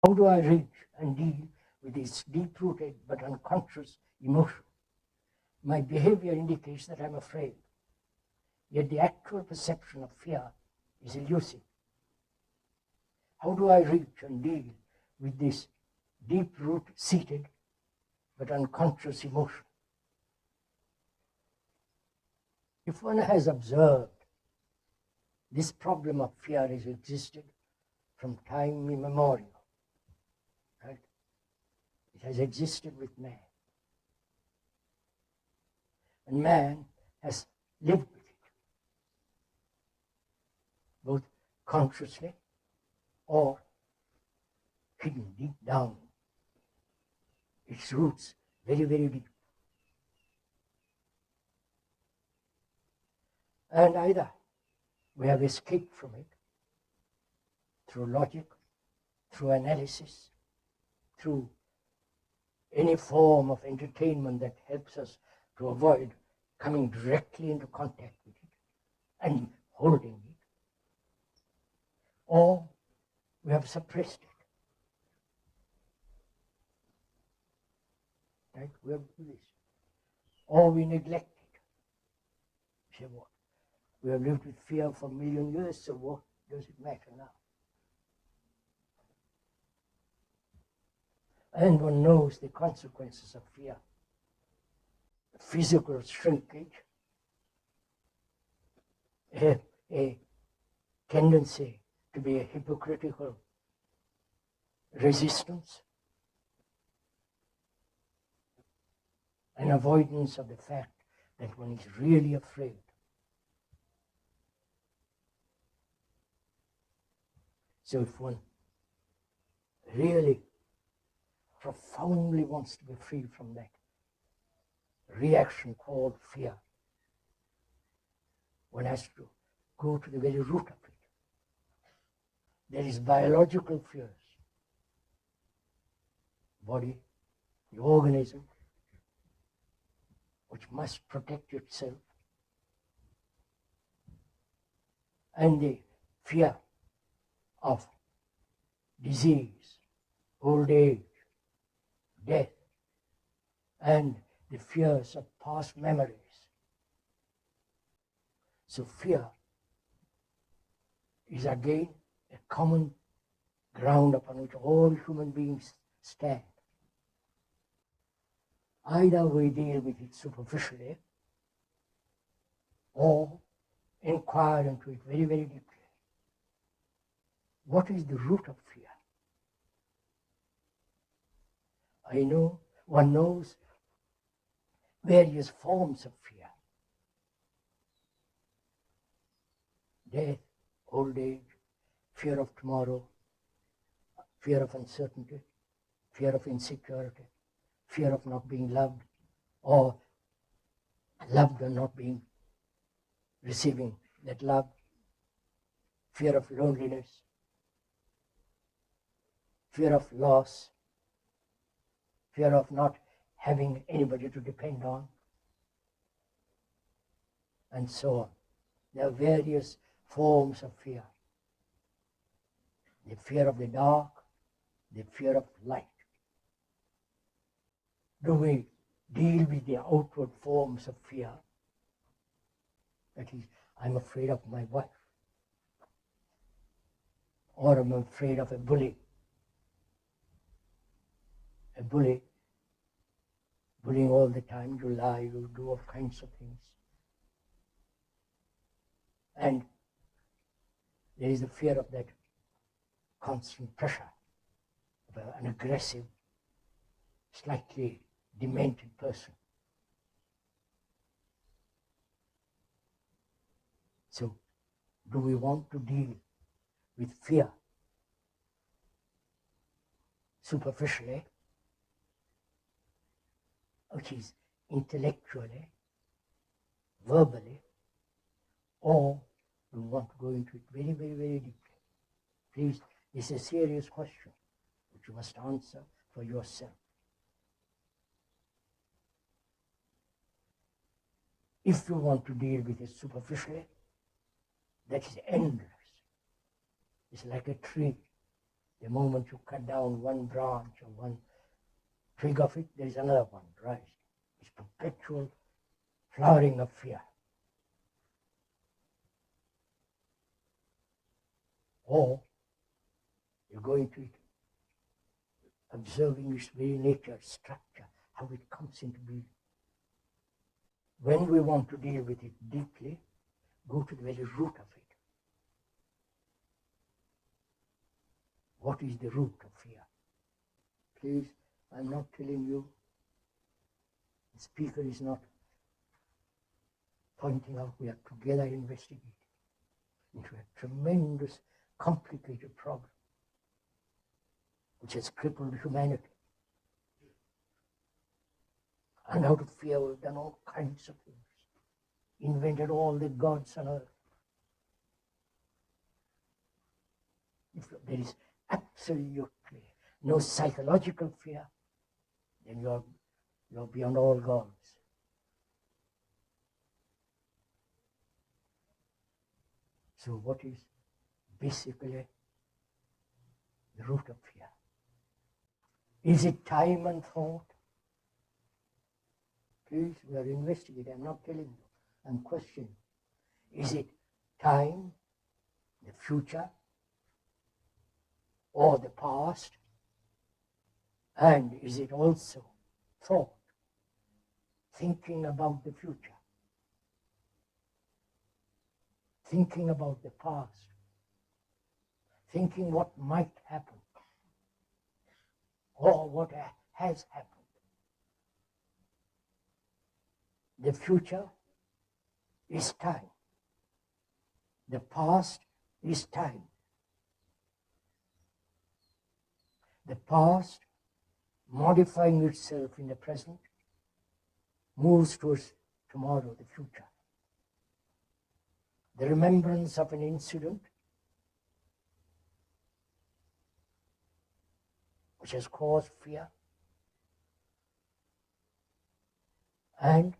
How do I reach and deal with this deep-rooted but unconscious emotion? My behavior indicates that I'm afraid, yet the actual perception of fear is elusive. How do I reach and deal with this deep-seated but unconscious emotion? If one has observed, this problem of fear has existed from time immemorial. Right? It has existed with man. And man has lived with it, both consciously or hidden deep down. Its roots very, very deep. And either we have escaped from it through logic, through analysis, through any form of entertainment that helps us to avoid coming directly into contact with it and holding it, or we have suppressed it. Right? We have to do this. Or we neglect it. Say what? We have lived with fear for a million years, so what does it matter now? And one knows the consequences of fear. Physical shrinkage, a tendency to be a hypocritical resistance, an avoidance of the fact that one is really afraid. So if one really profoundly wants to be free from that reaction called fear, one has to go to the very root of it. There is biological fears. Body, the organism, which must protect itself. And the fear of disease, old age, death, and the fears of past memories. So fear is again a common ground upon which all human beings stand. Either we deal with it superficially or inquire into it very, very deeply. What is the root of fear? I know one knows various forms of fear. Death, old age, fear of tomorrow, fear of uncertainty, fear of insecurity, fear of not being loved, or loved and not being receiving that love, fear of loneliness, fear of loss, fear of not having anybody to depend on, and so on. There are various forms of fear. The fear of the dark, the fear of light. Do we deal with the outward forms of fear? That is, I'm afraid of my wife, or I'm afraid of a bully. A bully, bullying all the time, you lie, you do all kinds of things. And there is the fear of that constant pressure of an aggressive, slightly demented person. So, do we want to deal with fear superficially, which is intellectually, verbally, or do we want to go into it very, very, very deeply? Please, this is a serious question which you must answer for yourself. If you want to deal with it superficially, that is endless. It's like a tree. The moment you cut down one branch or one twig of it, there is another one rising. It's perpetual flowering of fear. Or you go into it, observing its very nature, structure, how it comes into being. When we want to deal with it deeply, go to the very root of it. What is the root of fear? Please, I'm not telling you, the speaker is not pointing out, we are together investigating into a tremendous, complicated problem which has crippled humanity. And out of fear we've done all kinds of things, invented all the gods on earth. If there is absolutely no psychological fear, then you're beyond all gods. So what is basically the root of fear? Is it time and thought? Please, we are investigating. I'm not telling you. I'm questioning. Is it time, the future, or the past? And is it also thought, thinking about the future, thinking about the past, thinking what might happen, or what has happened? The future is time. The past is time. The past, modifying itself in the present, moves towards tomorrow, the future. The remembrance of an incident which has caused fear, and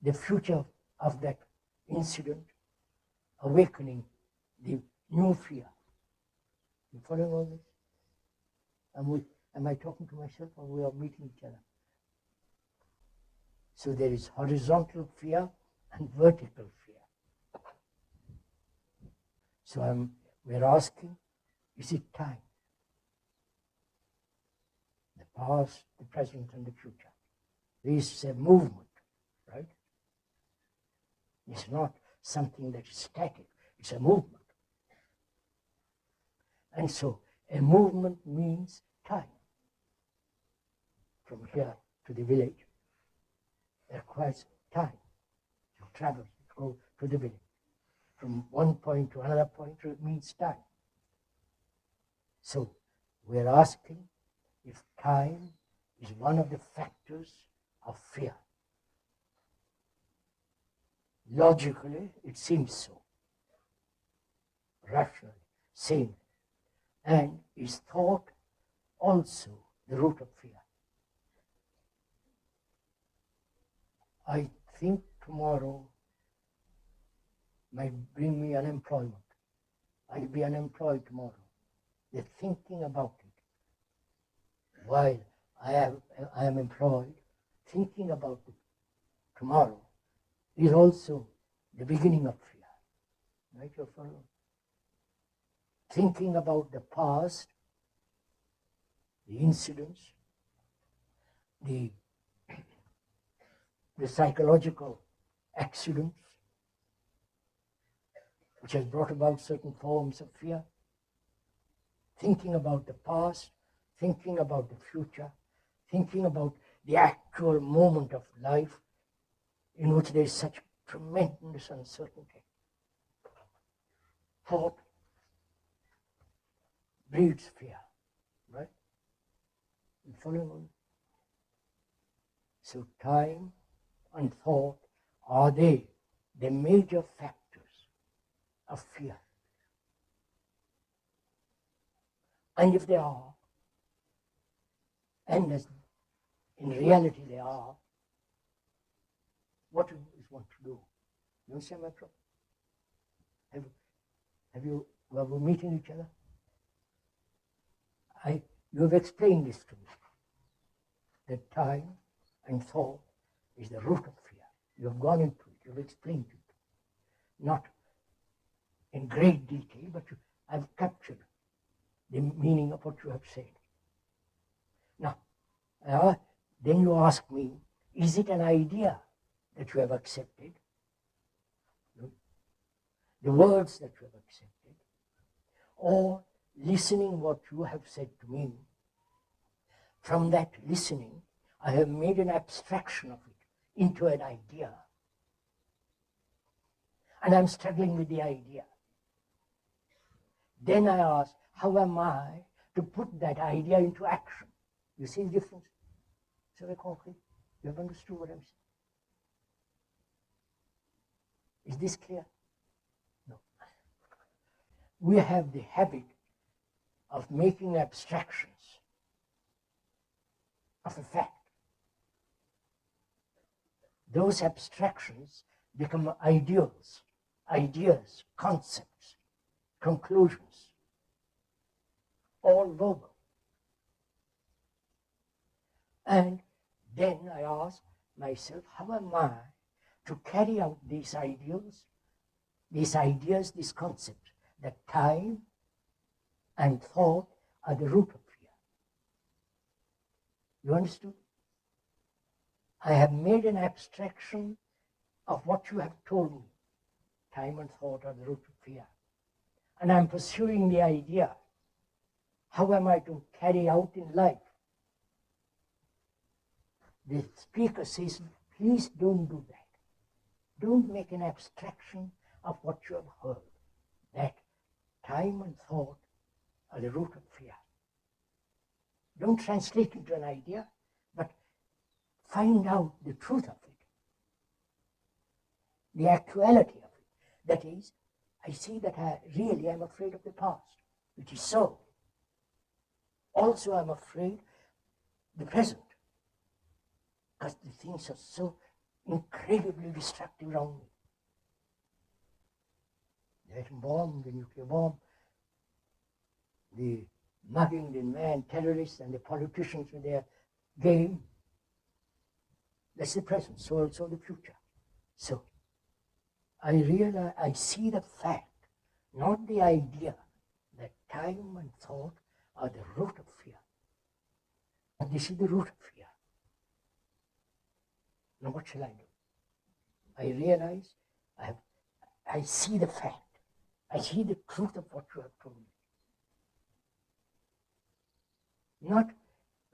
the future of that incident awakening the new fear. You following all this? Am I talking to myself, or we are meeting each other? So there is horizontal fear and vertical fear. So we're asking, is it time? The past, the present, and the future. This is a movement, right? It's not something that is static. It's a movement. And so a movement means time. From here to the village, it requires time to travel, to go to the village. From one point to another point, it means time. So we're asking if time is one of the factors of fear. Logically, it seems so. Rationally, sanely. And is thought also the root of fear? I think tomorrow might bring me unemployment. I'll be unemployed tomorrow. They're thinking about it. While I am employed, thinking about it tomorrow is also the beginning of fear. Right, you follow? Thinking about the past, the incidents, the psychological accidents, which has brought about certain forms of fear. Thinking about the past, thinking about the future, thinking about the actual moment of life in which there is such tremendous uncertainty. Thought breeds fear, right? You following on? So time and thought, are they the major factors of fear? And if they are, and as in reality they are, what is one to do? You understand my problem? Have you Were we meeting each other? You have explained this to me, that time and thought is the root of fear. You have gone into it, you have explained it. Not in great detail, but I've captured the meaning of what you have said. Now, then you ask me, is it an idea that you have accepted? The words that you have accepted? Or listening what you have said to me, from that listening, I have made an abstraction of it into an idea. And I'm struggling with the idea. Then I ask, how am I to put that idea into action? You see the difference? So very concrete. You have understood what I'm saying? Is this clear? No. We have the habit of making abstractions of a fact. Those abstractions become ideals, concepts, conclusions, all verbal. And then I ask myself, how am I to carry out these ideals, these concepts, that time and thought are the root of fear? You understood? I have made an abstraction of what you have told me. Time and thought are the root of fear. And I'm pursuing the idea. How am I to carry out in life? The speaker says, please don't do that. Don't make an abstraction of what you have heard. That time and thought are the root of fear. Don't translate into an idea, but find out the truth of it, the actuality of it. That is, I see that I really am afraid of the past, which is so. Also, I'm afraid of the present, because the things are so incredibly destructive around me. The atom bomb, the nuclear bomb, the mugging, the man terrorists, and the politicians with their game. That's the present, so also the future. So, I realize, I see the fact, not the idea, that time and thought are the root of fear. And this is the root of fear. Now what shall I do? I realize, I see the fact. I see the truth of what you have told me. Not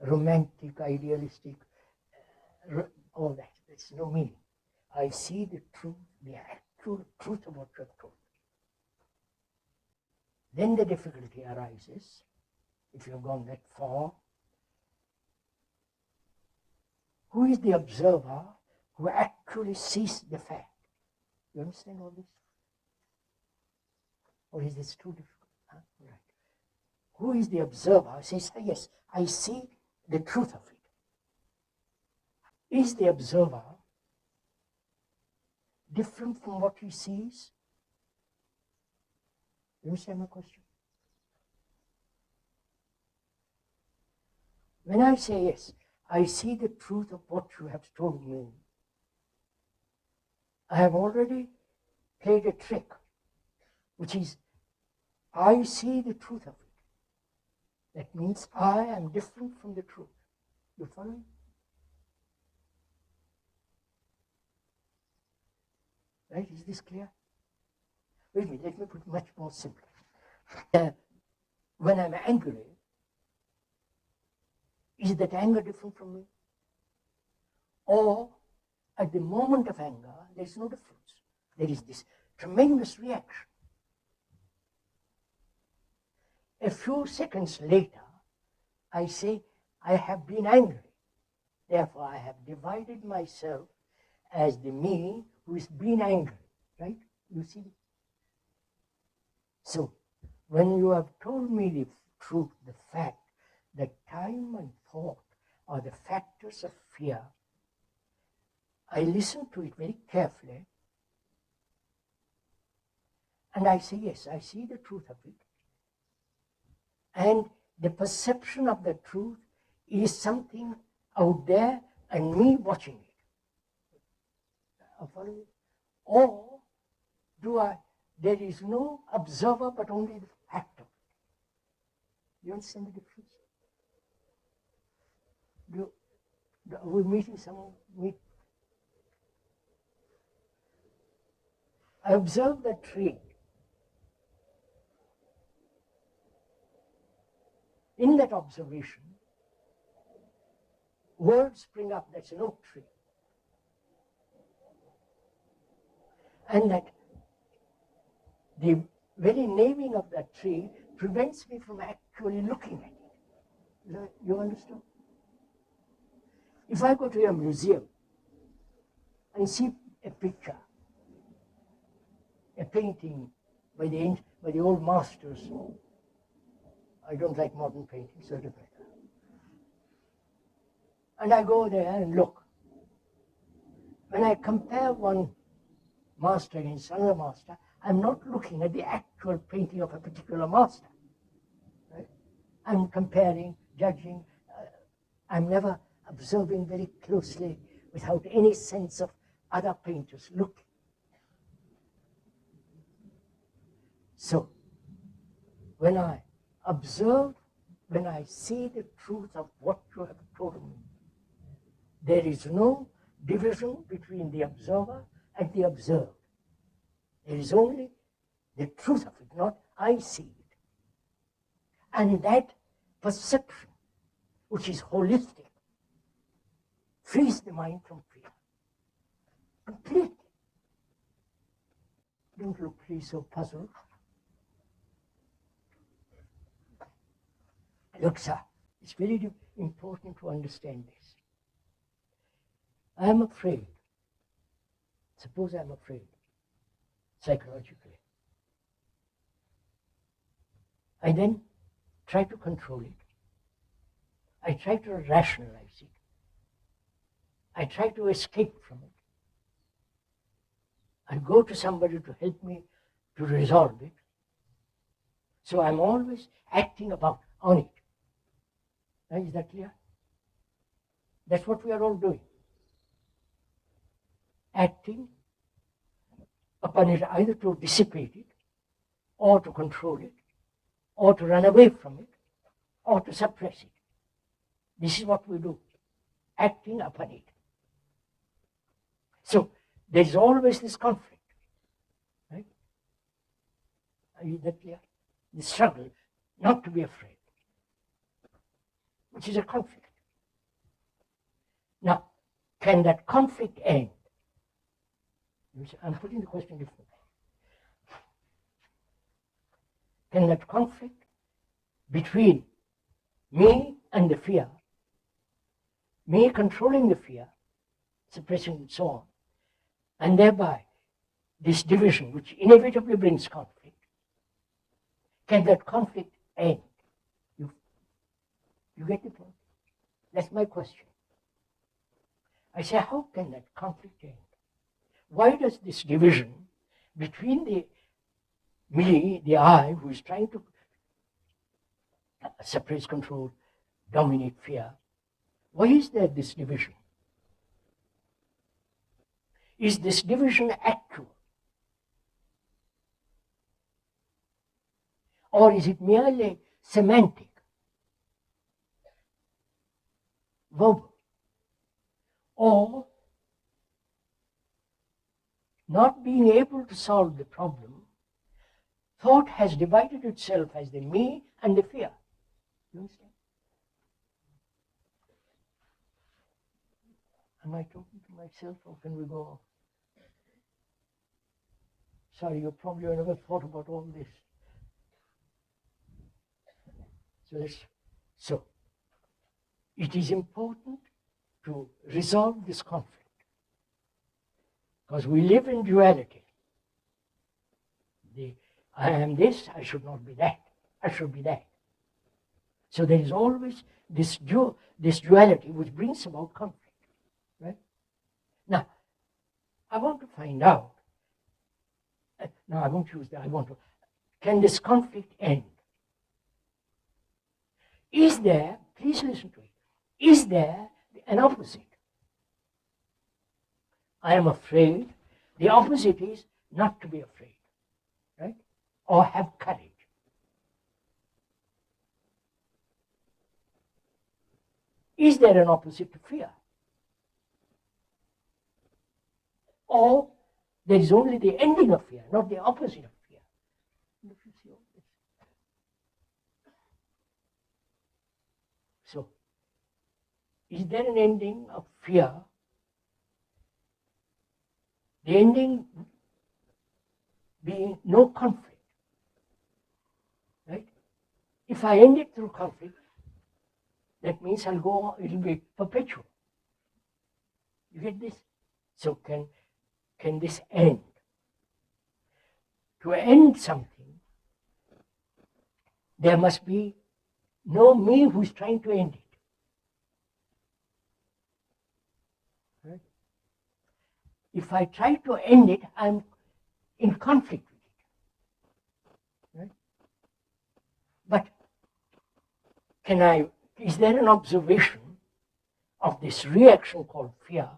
romantic, idealistic, all that. There's no meaning. I see the truth, the actual truth of what you have told me. Then the difficulty arises, if you have gone that far. Who is the observer who actually sees the fact? You understand all this? Or is this too difficult? Huh? Right. Who is the observer who says, yes, I see the truth of it? Is the observer different from what he sees? You understand my question? When I say, yes, I see the truth of what you have told me, I have already played a trick, which is, I see the truth of it. That means I am different from the truth. You follow? Right? Is this clear? Wait a minute, let me put it much more simply. When I'm angry, is that anger different from me? Or at the moment of anger, there is no difference. There is this tremendous reaction. A few seconds later, I say, I have been angry. Therefore, I have divided myself as the me who is being angry. Right? You see? So, when you have told me the truth, the fact that time and thought are the factors of fear, I listen to it very carefully, And I say, yes, I see the truth of it. And the perception of the truth is something out there and me watching it. Or there is no observer but only the fact of it. You understand the difference? We're meeting someone. I observe the tree. In that observation, words spring up. That's an oak tree. And that the very naming of that tree prevents me from actually looking at it. You understand? If I go to a museum and see a picture, a painting by the old masters, I don't like modern painting, so different. And I go there and look. When I compare one master against another master, I'm not looking at the actual painting of a particular master. Right? I'm comparing, judging. I'm never observing very closely without any sense of other painters looking. So, when I observe, when I see the truth of what you have told me, there is no division between the observer and the observed. There is only the truth of it, not I see it. And that perception, which is holistic, frees the mind from fear. Completely. Don't look please so puzzled. Look, sir, it's very important to understand this. I am afraid. Suppose I am afraid, psychologically. I then try to control it. I try to rationalize it. I try to escape from it. I go to somebody to help me to resolve it. So I'm always acting on it. Is that clear? That's what we are all doing. Acting upon it either to dissipate it, or to control it, or to run away from it, or to suppress it. This is what we do, acting upon it. So there is always this conflict, right? Is that clear? The struggle not to be afraid, which is a conflict. Now, can that conflict end? I'm putting the question differently. Can that conflict between me and the fear, me controlling the fear, suppressing and so on, and thereby this division which inevitably brings conflict, can that conflict end? You get the point? That's my question. I say, how can that conflict end? Why does this division between the I, who is trying to suppress, control, dominate fear, why is there this division? Is this division actual? Or is it merely semantic, verbal? Or not being able to solve the problem, thought has divided itself as the me and the fear. You understand? Am I talking to myself, or can we go on? Sorry, you probably never thought about all this. So it is important to resolve this conflict, because we live in duality. I am this, I should not be that. I should be that. So there is always this duality which brings about conflict. Right? Now, I want to find out No, I won't use that. I want to. Can this conflict end? Is there, please listen to it, is there an opposite? I am afraid. The opposite is not to be afraid, right? Or have courage. Is there an opposite to fear? Or there is only the ending of fear, not the opposite of fear. So, is there an ending of fear? The ending being no conflict, right? If I end it through conflict, that means I'll go on, it will be perpetual. You get this? So can this end? To end something, there must be no me who's trying to end it. Right? If I try to end it, I'm in conflict with it. Right? But is there an observation of this reaction called fear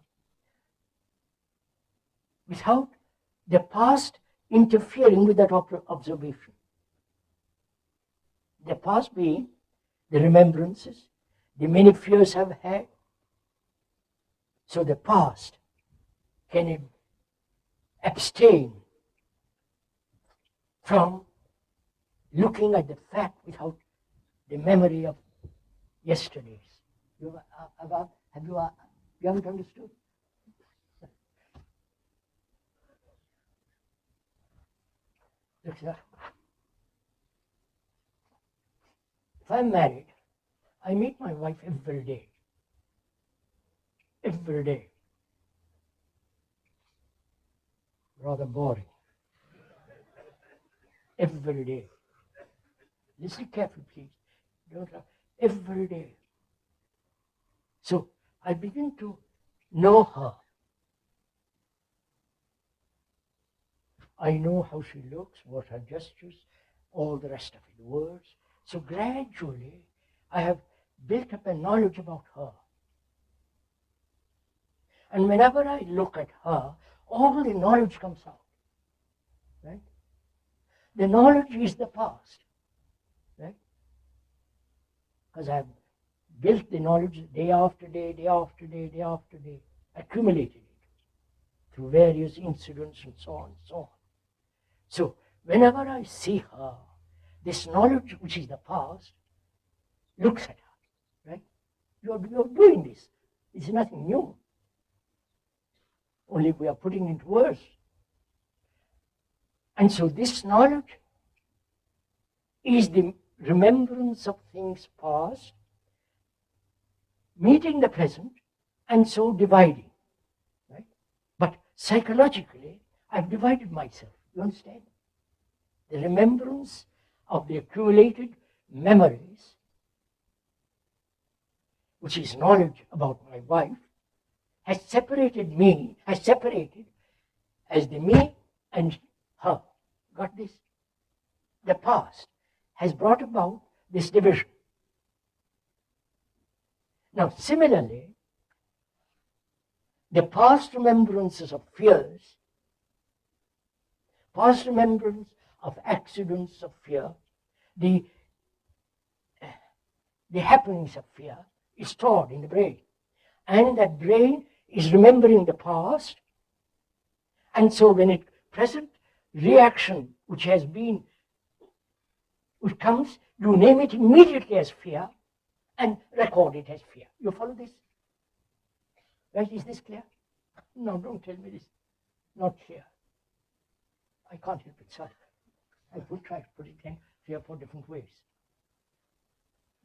without the past interfering with that observation? The past being the remembrances, the many fears I've had. So the past can abstain from looking at the fact without the memory of yesterday's. You haven't understood? Look, sir. If I'm married, I meet my wife every day. Every day. Rather boring. Every day. Listen carefully, please. Don't laugh. Every day. So I begin to know her. I know how she looks, what her gestures, all the rest of it, words. So gradually, I have built up a knowledge about her. And whenever I look at her, all the knowledge comes out. Right? The knowledge is the past. Right? Because I've built the knowledge day after day, day after day, day after day, accumulated it through various incidents and so on and so on. So whenever I see her, this knowledge, which is the past, looks at her. Right? You're doing this. It's nothing new. Only we are putting it into words. And so this knowledge is the remembrance of things past, meeting the present, and so dividing. Right? But psychologically, I've divided myself. You understand? The remembrance of the accumulated memories, which is knowledge about my wife, has separated as the me and her. Got this? The past has brought about this division. Now, similarly, the past remembrances of fears, past remembrance of accidents of fear, the happenings of fear is stored in the brain. And that brain is remembering the past. And so when it present reaction which comes, you name it immediately as fear and record it as fear. You follow this? Right? Is this clear? No, don't tell me this. Not clear. I can't help it, sorry. I will try to put it in 3 or 4 different ways.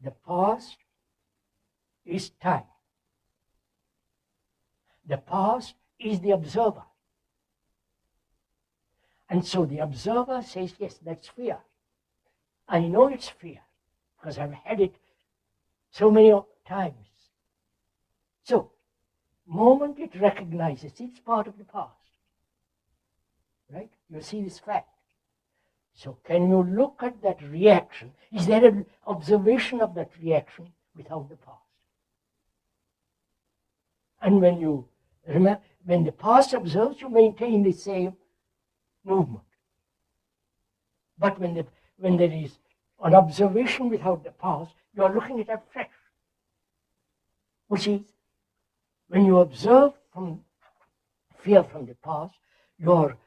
The past is time. The past is the observer. And so the observer says, yes, that's fear. I know it's fear because I've had it so many times. So, moment it recognizes it's part of the past. right? You see this fact. So can you look at that reaction? Is there an observation of that reaction without the past? And when you remember, when the past observes, you maintain the same movement. But when there is an observation without the past, you are looking at it afresh. Which is, when you observe from fear from the past, you are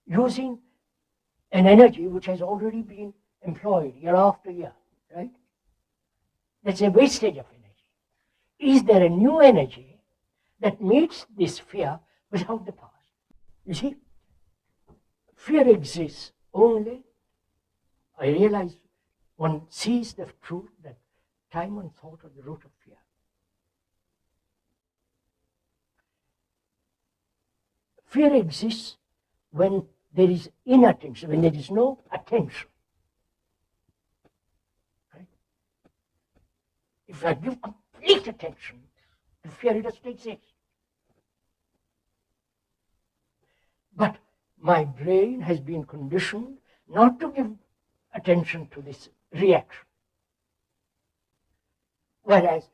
using an energy which has already been employed year after year, right? That's a wastage of energy. Is there a new energy that meets this fear without the past? You see, fear exists only, I realize one sees the truth that time and thought are the root of fear. Fear exists when there is inattention, when there is no attention. Right? If I give complete attention to fear, it doesn't exist. But my brain has been conditioned not to give attention to this reaction. Whereas,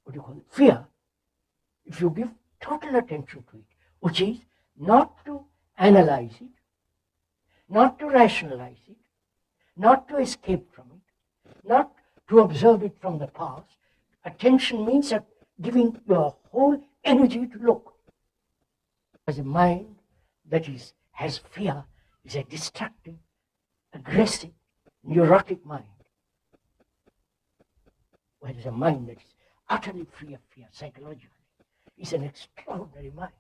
what do you call it? Fear, if you give total attention to it, which is not to analyze it, not to rationalize it, not to escape from it, not to observe it from the past. Attention means that giving your whole energy to look. As a mind that has fear is a destructive, aggressive, neurotic mind. Whereas a mind that is utterly free of fear psychologically is an extraordinary mind.